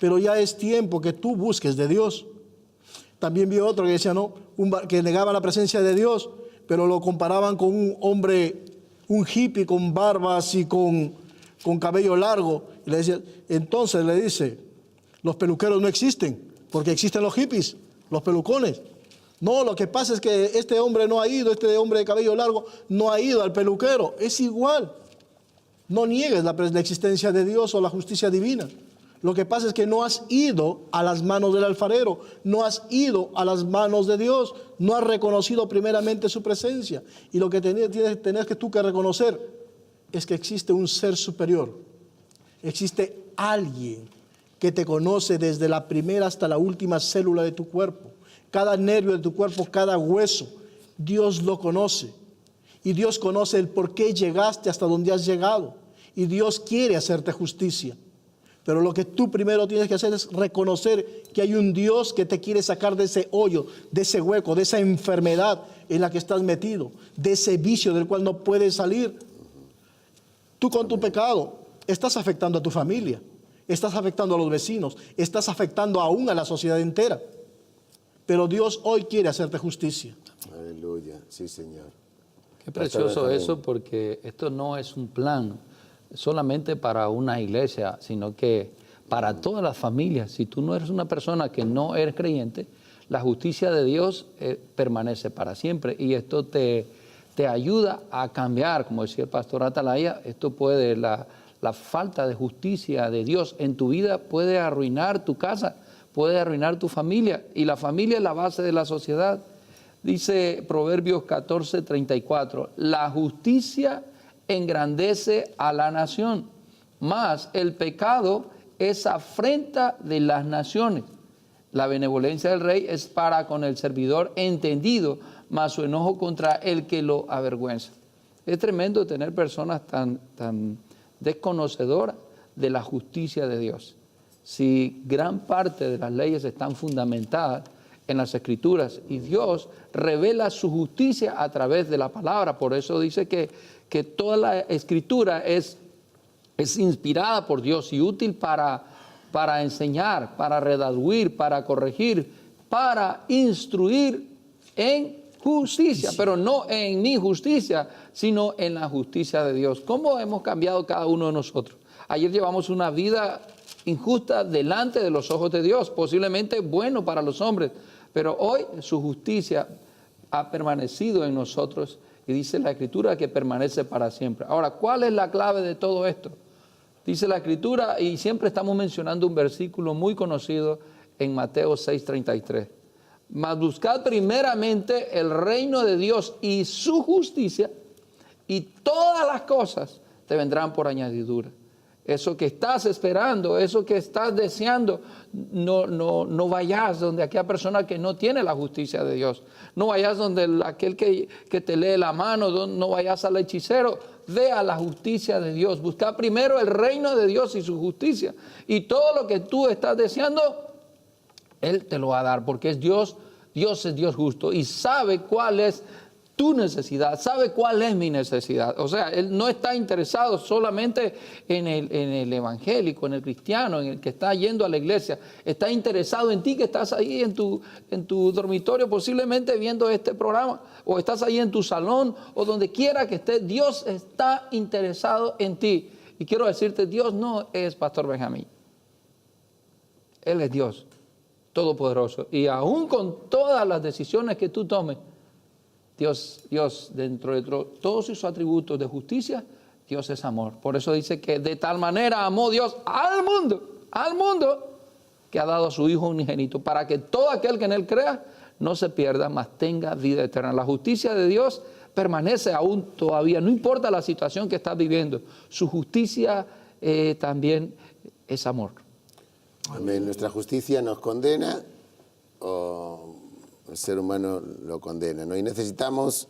Pero ya es tiempo que tú busques de Dios. También vi otro que decía, no, que negaba la presencia de Dios, pero lo comparaban con un hombre, un hippie con barbas y con cabello largo. Y le decía, entonces le dice, los peluqueros no existen, porque existen los hippies, los pelucones. No, lo que pasa es que este hombre no ha ido, este hombre de cabello largo no ha ido al peluquero. Es igual. No niegues la existencia de Dios o la justicia divina. Lo que pasa es que no has ido a las manos del alfarero, no has ido a las manos de Dios, no has reconocido primeramente su presencia. Y lo que tenés que tú que reconocer es que existe un ser superior, existe alguien que te conoce desde la primera hasta la última célula de tu cuerpo, cada nervio de tu cuerpo, cada hueso. Dios lo conoce y Dios conoce el por qué llegaste hasta donde has llegado y Dios quiere hacerte justicia. Pero lo que tú primero tienes que hacer es reconocer que hay un Dios que te quiere sacar de ese hoyo, de ese hueco, de esa enfermedad en la que estás metido, de ese vicio del cual no puedes salir. Tú con tu pecado estás afectando a tu familia, estás afectando a los vecinos, estás afectando aún a la sociedad entera. Pero Dios hoy quiere hacerte justicia. Aleluya, sí, Señor. Qué precioso eso, porque esto no es un plan solamente para una iglesia, sino que para todas las familias. Si tú no eres una persona que no eres creyente, la justicia de Dios permanece para siempre. Y esto te ayuda a cambiar, como decía el pastor Atalaya, esto puede, la falta de justicia de Dios en tu vida puede arruinar tu casa, puede arruinar tu familia. Y la familia es la base de la sociedad. Dice Proverbios 14:34, la justicia engrandece a la nación, mas el pecado es afrenta de las naciones. La benevolencia del rey es para con el servidor entendido, mas su enojo contra el que lo avergüenza. Es tremendo tener personas tan desconocedoras de la justicia de Dios. Si gran parte de las leyes están fundamentadas en las Escrituras y Dios revela su justicia a través de la palabra, por eso dice que toda la Escritura es inspirada por Dios y útil para enseñar, para redarguir, para corregir, para instruir en justicia, pero no en mi justicia, sino en la justicia de Dios. ¿Cómo hemos cambiado cada uno de nosotros? Ayer llevamos una vida injusta delante de los ojos de Dios, posiblemente bueno para los hombres, pero hoy su justicia ha permanecido en nosotros y dice la Escritura que permanece para siempre. Ahora, ¿cuál es la clave de todo esto? Dice la Escritura, y siempre estamos mencionando un versículo muy conocido en Mateo 6:33. Mas buscad primeramente el reino de Dios y su justicia, y todas las cosas te vendrán por añadidura. Eso que estás esperando, eso que estás deseando, no vayas donde aquella persona que no tiene la justicia de Dios. No vayas donde aquel que te lee la mano, no vayas al hechicero. Ve a la justicia de Dios. Busca primero el reino de Dios y su justicia. Y todo lo que tú estás deseando, Él te lo va a dar, porque es Dios. Dios es Dios justo y sabe cuál es tu necesidad, sabe cuál es mi necesidad. O sea, Él no está interesado solamente en el evangélico, en el cristiano, en el que está yendo a la iglesia. Está interesado en ti que estás ahí en tu dormitorio, posiblemente viendo este programa, o estás ahí en tu salón, o donde quiera que estés. Dios está interesado en ti. Y quiero decirte, Dios no es Pastor Benjamín. Él es Dios Todopoderoso. Y aún con todas las decisiones que tú tomes, Dios dentro de todos sus atributos de justicia, Dios es amor. Por eso dice que de tal manera amó Dios al mundo, que ha dado a su Hijo unigénito, para que todo aquel que en Él crea no se pierda, mas tenga vida eterna. La justicia de Dios permanece aún todavía, no importa la situación que estás viviendo. Su justicia también es amor. Amén. Nuestra justicia nos condena o el ser humano lo condena, ¿no? Y necesitamos,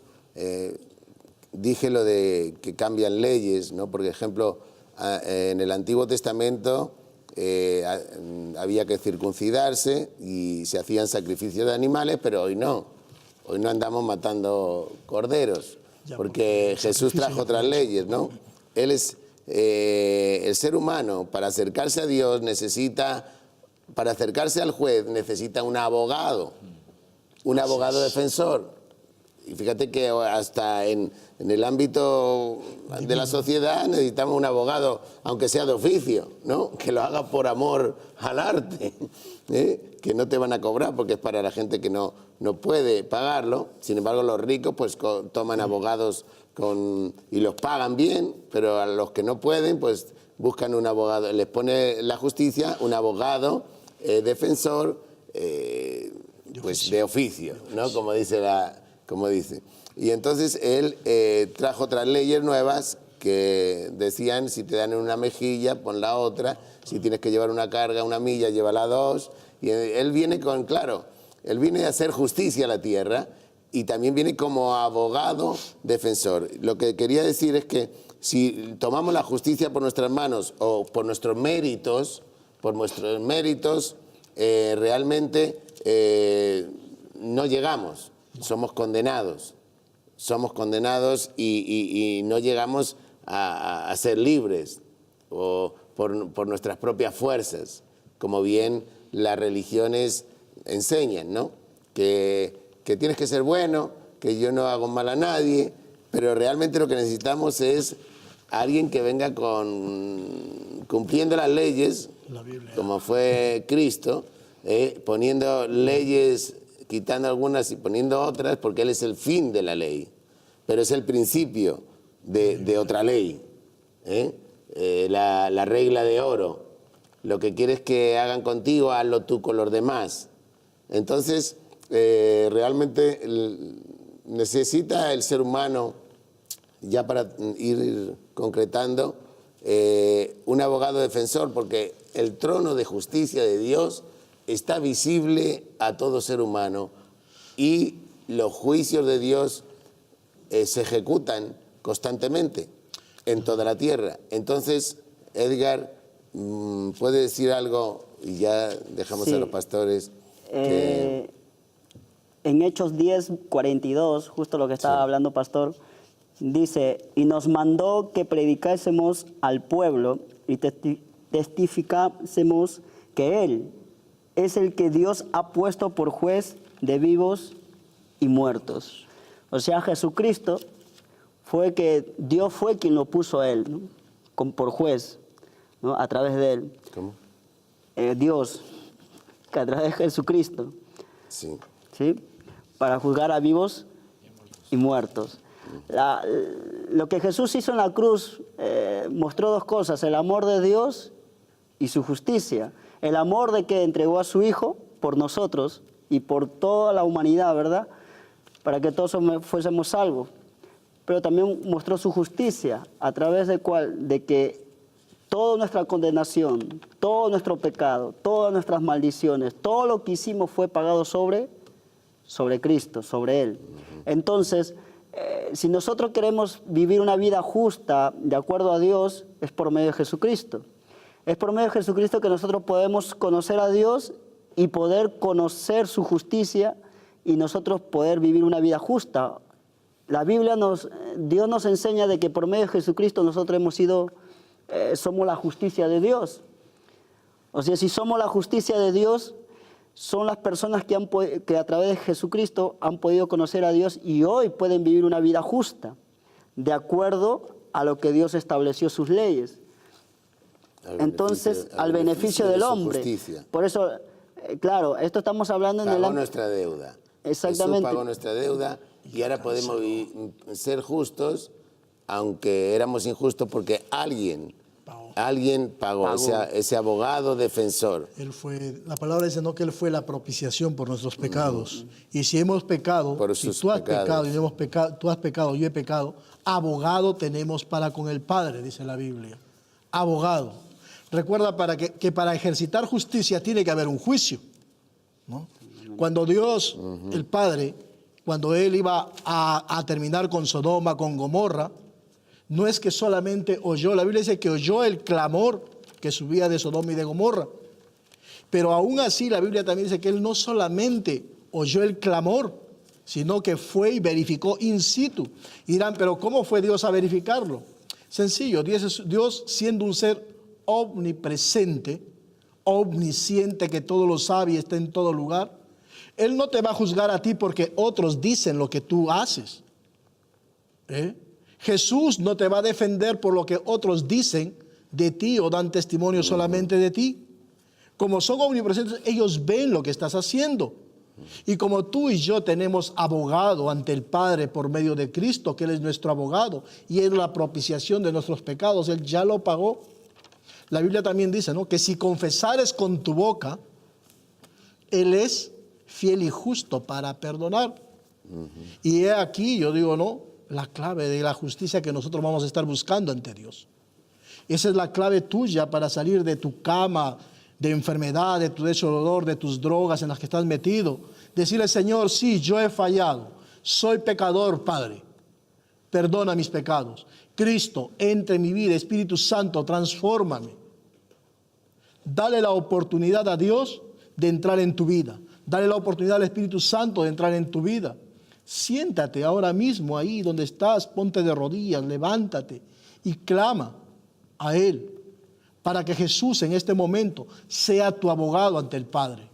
dije lo de que cambian leyes, ¿no? Por ejemplo, en el Antiguo Testamento había que circuncidarse y se hacían sacrificios de animales, pero hoy no. Hoy no andamos matando corderos, porque Jesús trajo otras leyes, ¿no? Él es el ser humano, para acercarse a Dios para acercarse al juez necesita un abogado defensor. Y fíjate que hasta en el ámbito de la sociedad necesitamos un abogado, aunque sea de oficio, ¿no? Que lo haga por amor al arte, que no te van a cobrar porque es para la gente que no puede pagarlo. Sin embargo, los ricos pues toman abogados y los pagan bien, pero a los que no pueden pues buscan un abogado. Les pone la justicia un abogado defensor pues de oficio, ¿no? Como dice. Y entonces él trajo otras leyes nuevas que decían, si te dan en una mejilla, pon la otra, si tienes que llevar una carga, una milla, llévala dos. Y él viene él viene a hacer justicia a la tierra y también viene como abogado defensor. Lo que quería decir es que si tomamos la justicia por nuestras manos o por nuestros méritos, realmente no llegamos, somos condenados y no llegamos a ser libres o por nuestras propias fuerzas, como bien las religiones enseñan, ¿no? Que tienes que ser bueno, que yo no hago mal a nadie, pero realmente lo que necesitamos es alguien que venga cumpliendo las leyes La Biblia. como fue Cristo, poniendo leyes, quitando algunas y poniendo otras, porque Él es el fin de la ley, pero es el principio de otra ley. La regla de oro. Lo que quieres que hagan contigo, hazlo tú con los demás. Entonces, realmente necesita el ser humano, ya para ir concretando, un abogado defensor, porque el trono de justicia de Dios está visible a todo ser humano y los juicios de Dios se ejecutan constantemente en toda la tierra. Entonces, Edgar, ¿puede decir algo? Y ya dejamos Sí. a los pastores. En Hechos 10:42, justo lo que estaba Sí. hablando pastor, dice, y nos mandó que predicásemos al pueblo y testificásemos que Él es el que Dios ha puesto por juez de vivos y muertos. O sea, Jesucristo fue que Dios fue quien lo puso a Él, ¿no? Por juez, ¿no? A través de Él. ¿Cómo? Dios, que a través de Jesucristo, Sí. ¿sí? Para juzgar a vivos y muertos. Lo que Jesús hizo en la cruz mostró dos cosas, el amor de Dios y su justicia. El amor de que entregó a su Hijo por nosotros y por toda la humanidad, ¿verdad? Para que todos fuésemos salvos. Pero también mostró su justicia, a través de que toda nuestra condenación, todo nuestro pecado, todas nuestras maldiciones, todo lo que hicimos fue pagado sobre Cristo, sobre Él. Entonces, si nosotros queremos vivir una vida justa, de acuerdo a Dios, es por medio de Jesucristo. Es por medio de Jesucristo que nosotros podemos conocer a Dios y poder conocer su justicia y nosotros poder vivir una vida justa. La Biblia Dios nos enseña de que por medio de Jesucristo nosotros somos la justicia de Dios. O sea, si somos la justicia de Dios, son las personas que a través de Jesucristo han podido conocer a Dios y hoy pueden vivir una vida justa, de acuerdo a lo que Dios estableció sus leyes. Entonces, al beneficio del de su hombre. justicia. Por eso, claro, esto estamos hablando en el Pagó nuestra deuda. Exactamente. Jesús pagó nuestra deuda y ahora podemos ser justos, aunque éramos injustos, porque alguien pagó. Ese abogado defensor. La palabra dice no que Él fue la propiciación por nuestros pecados. Y si hemos pecado, Por si sus tú has pecados. pecado y hemos pecado, tú has pecado, yo he pecado, abogado tenemos para con el Padre, dice la Biblia. Abogado. Recuerda que para ejercitar justicia tiene que haber un juicio, ¿no? Cuando Dios, el Padre, cuando Él iba a terminar con Sodoma, con Gomorra, no es que solamente oyó, la Biblia dice que oyó el clamor que subía de Sodoma y de Gomorra. Pero aún así la Biblia también dice que Él no solamente oyó el clamor, sino que fue y verificó in situ. Y dirán, pero ¿cómo fue Dios a verificarlo? Sencillo, Dios siendo un ser omnipresente, omnisciente, que todo lo sabe y está en todo lugar, Él no te va a juzgar a ti porque otros dicen lo que tú haces. Jesús no te va a defender por lo que otros dicen de ti o dan testimonio solamente de ti. Como son omnipresentes, ellos ven lo que estás haciendo. Y como tú y yo tenemos abogado ante el Padre por medio de Cristo, que Él es nuestro abogado y es la propiciación de nuestros pecados, Él ya lo pagó. La Biblia también dice, ¿no?, que si confesares con tu boca, Él es fiel y justo para perdonar. Y he aquí, yo digo, no, la clave de la justicia que nosotros vamos a estar buscando ante Dios. Esa es la clave tuya para salir de tu cama, de enfermedad, de tu dolor, de tus drogas en las que estás metido. Decirle, Señor, sí, yo he fallado, soy pecador, Padre, perdona mis pecados. Cristo, entre en mi vida, Espíritu Santo, transfórmame. Dale la oportunidad a Dios de entrar en tu vida. Dale la oportunidad al Espíritu Santo de entrar en tu vida. Siéntate ahora mismo ahí donde estás, ponte de rodillas, levántate y clama a Él para que Jesús en este momento sea tu abogado ante el Padre.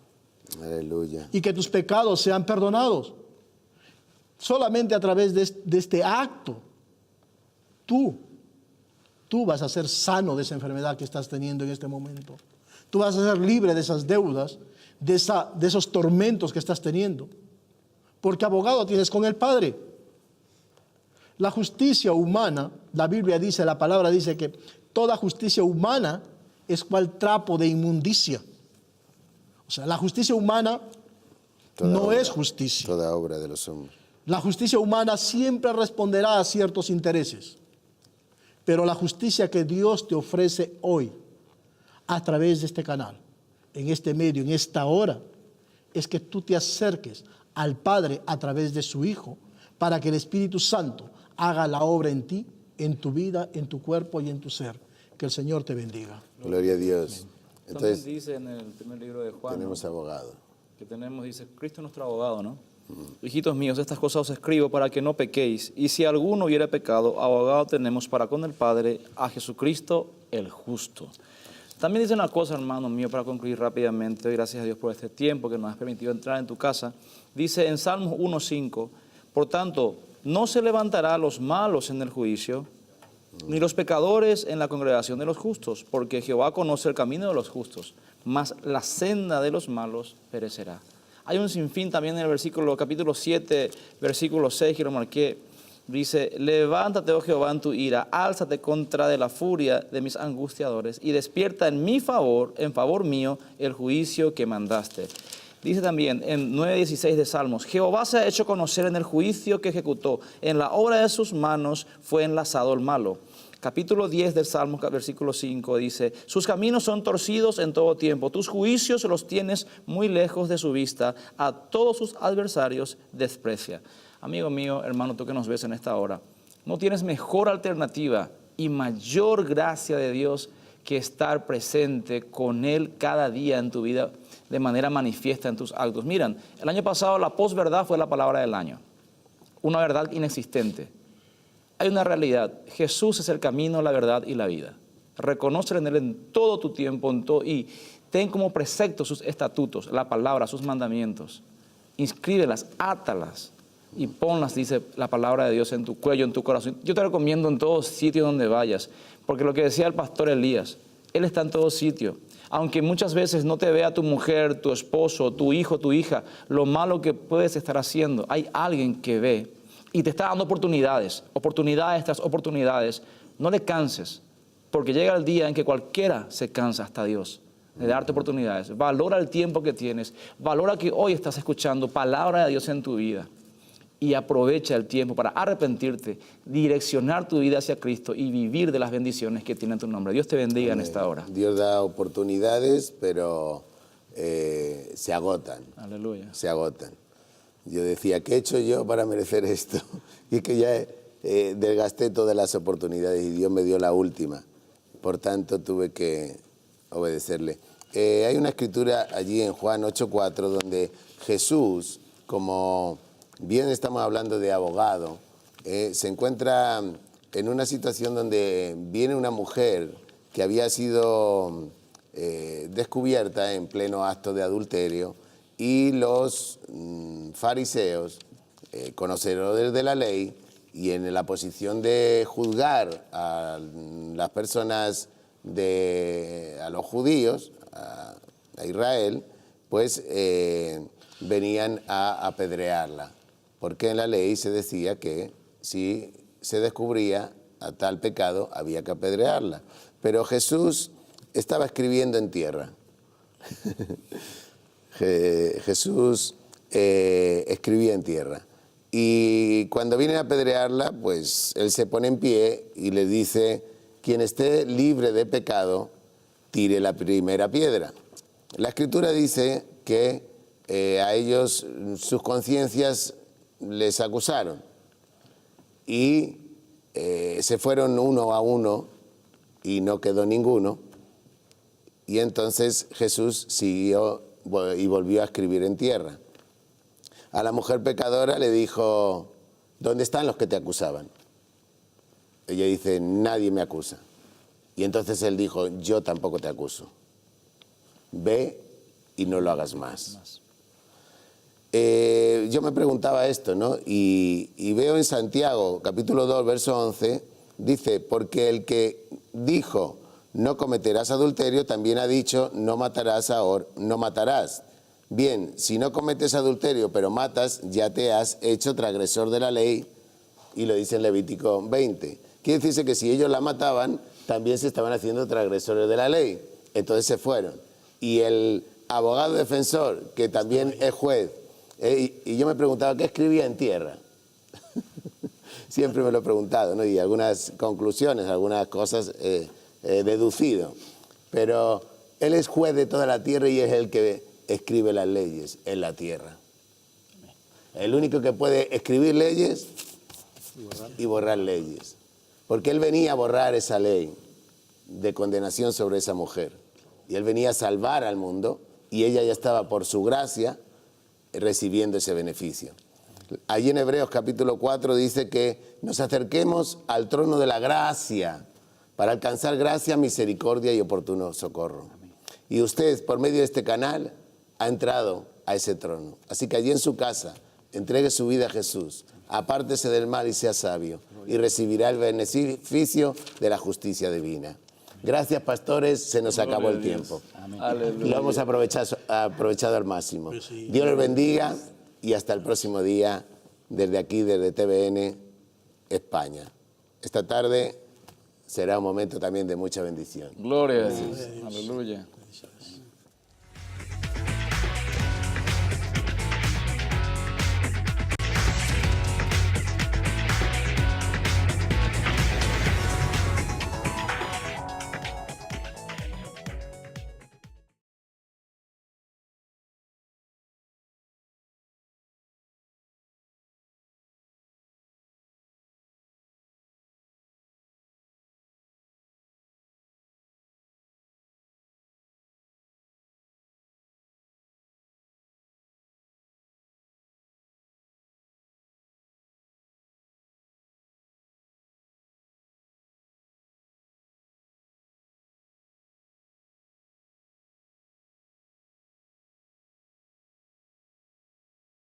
Aleluya. Y que tus pecados sean perdonados. Solamente a través de este acto, tú vas a ser sano de esa enfermedad que estás teniendo en este momento. Tú vas a ser libre de esas deudas, de esos tormentos que estás teniendo. Porque abogado tienes con el Padre. La justicia humana, la Biblia dice, la palabra dice que toda justicia humana es cual trapo de inmundicia. O sea, la justicia humana no es justicia. Toda obra de los hombres. La justicia humana siempre responderá a ciertos intereses. Pero la justicia que Dios te ofrece hoy, a través de este canal, en este medio, en esta hora, es que tú te acerques al Padre a través de su Hijo, para que el Espíritu Santo haga la obra en ti, en tu vida, en tu cuerpo y en tu ser. Que el Señor te bendiga. Gloria a Dios. Entonces, también dice en el primer libro de Juan, tenemos ¿no? abogado. Que tenemos, dice, Cristo es nuestro abogado, ¿no? Hijitos míos, estas cosas os escribo para que no pequéis. Y si alguno hubiera pecado, abogado tenemos para con el Padre, a Jesucristo el justo. También dice una cosa, hermano mío, para concluir rápidamente. Gracias a Dios por este tiempo que nos has permitido entrar en tu casa. Dice en Salmos 1:5, por tanto, no se levantará los malos en el juicio, ni los pecadores en la congregación de los justos, porque Jehová conoce el camino de los justos, mas la senda de los malos perecerá. Hay un sinfín también en el versículo, capítulo 7, versículo 6, que lo marqué. Dice, levántate, oh Jehová, en tu ira, álzate contra de la furia de mis angustiadores y despierta en mi favor, en favor mío, el juicio que mandaste. Dice también en 9:16 de Salmos, Jehová se ha hecho conocer en el juicio que ejecutó, en la obra de sus manos fue enlazado el malo. Capítulo 10 del Salmo, versículo 5 dice, sus caminos son torcidos en todo tiempo, tus juicios los tienes muy lejos de su vista, a todos sus adversarios desprecia. Amigo mío, hermano, tú que nos ves en esta hora, no tienes mejor alternativa y mayor gracia de Dios que estar presente con Él cada día en tu vida de manera manifiesta en tus actos. Miren, el año pasado la posverdad fue la palabra del año, una verdad inexistente. Hay una realidad, Jesús es el camino, la verdad y la vida. Reconoce en Él en todo tu tiempo y ten como precepto sus estatutos, la palabra, sus mandamientos. Inscríbelas, átalas y ponlas, dice la palabra de Dios, en tu cuello, en tu corazón. Yo te recomiendo en todo sitio donde vayas, porque lo que decía el pastor Elías, Él está en todo sitio. Aunque muchas veces no te vea tu mujer, tu esposo, tu hijo, tu hija, lo malo que puedes estar haciendo, hay alguien que ve y te está dando oportunidades tras oportunidades. No le canses, porque llega el día en que cualquiera se cansa, hasta Dios, de darte oportunidades. Valora el tiempo que tienes, valora que hoy estás escuchando palabra de Dios en tu vida y aprovecha el tiempo para arrepentirte, direccionar tu vida hacia Cristo y vivir de las bendiciones que tiene en tu nombre. Dios te bendiga en esta hora. Dios da oportunidades, pero se agotan. Aleluya. Se agotan. Yo decía, ¿qué he hecho yo para merecer esto? Y es que ya desgasté todas las oportunidades y Dios me dio la última. Por tanto, tuve que obedecerle. Hay una escritura allí en Juan 8:4 donde Jesús, como bien estamos hablando de abogado, se encuentra en una situación donde viene una mujer que había sido descubierta en pleno acto de adulterio y los fariseos, conocedores de la ley y en la posición de juzgar a las personas, a los judíos, a Israel, pues venían a apedrearla. Porque en la ley se decía que si se descubría a tal pecado había que apedrearla. Pero Jesús estaba escribiendo en tierra. Jesús escribía en tierra. Y cuando vienen a apedrearla, pues él se pone en pie y le dice, quien esté libre de pecado, tire la primera piedra. La Escritura dice que a ellos sus conciencias les acusaron y se fueron uno a uno y no quedó ninguno. Y entonces Jesús siguió y volvió a escribir en tierra. A la mujer pecadora le dijo, ¿dónde están los que te acusaban? Ella dice, nadie me acusa. Y entonces él dijo, yo tampoco te acuso. Ve y no lo hagas más. Yo me preguntaba esto, ¿no? Y veo en Santiago, capítulo 2, verso 11, dice, porque el que dijo, no cometerás adulterio, también ha dicho, no matarás ahora, no matarás. Bien, si no cometes adulterio, pero matas, ya te has hecho transgresor de la ley, y lo dice en Levítico 20. Quiere decirse que si ellos la mataban, también se estaban haciendo transgresores de la ley. Entonces se fueron. Y el abogado defensor, que también es juez, y yo me preguntaba, ¿qué escribía en tierra? Siempre me lo he preguntado, ¿no? Y algunas conclusiones, algunas cosas deducido. Pero él es juez de toda la tierra y es el que escribe las leyes en la tierra. El único que puede escribir leyes y borrar leyes. Porque él venía a borrar esa ley de condenación sobre esa mujer. Y él venía a salvar al mundo y ella ya estaba por su gracia recibiendo ese beneficio. Allí en Hebreos capítulo 4 dice que nos acerquemos al trono de la gracia para alcanzar gracia, misericordia y oportuno socorro. Y usted, por medio de este canal, ha entrado a ese trono. Así que allí en su casa, entregue su vida a Jesús, apártese del mal y sea sabio, y recibirá el beneficio de la justicia divina. Gracias, pastores, se nos acabó el tiempo. Lo hemos aprovechado al máximo. Dios les bendiga y hasta el próximo día, desde aquí, desde TVN España. Esta tarde será un momento también de mucha bendición. Gloria a Dios. Aleluya.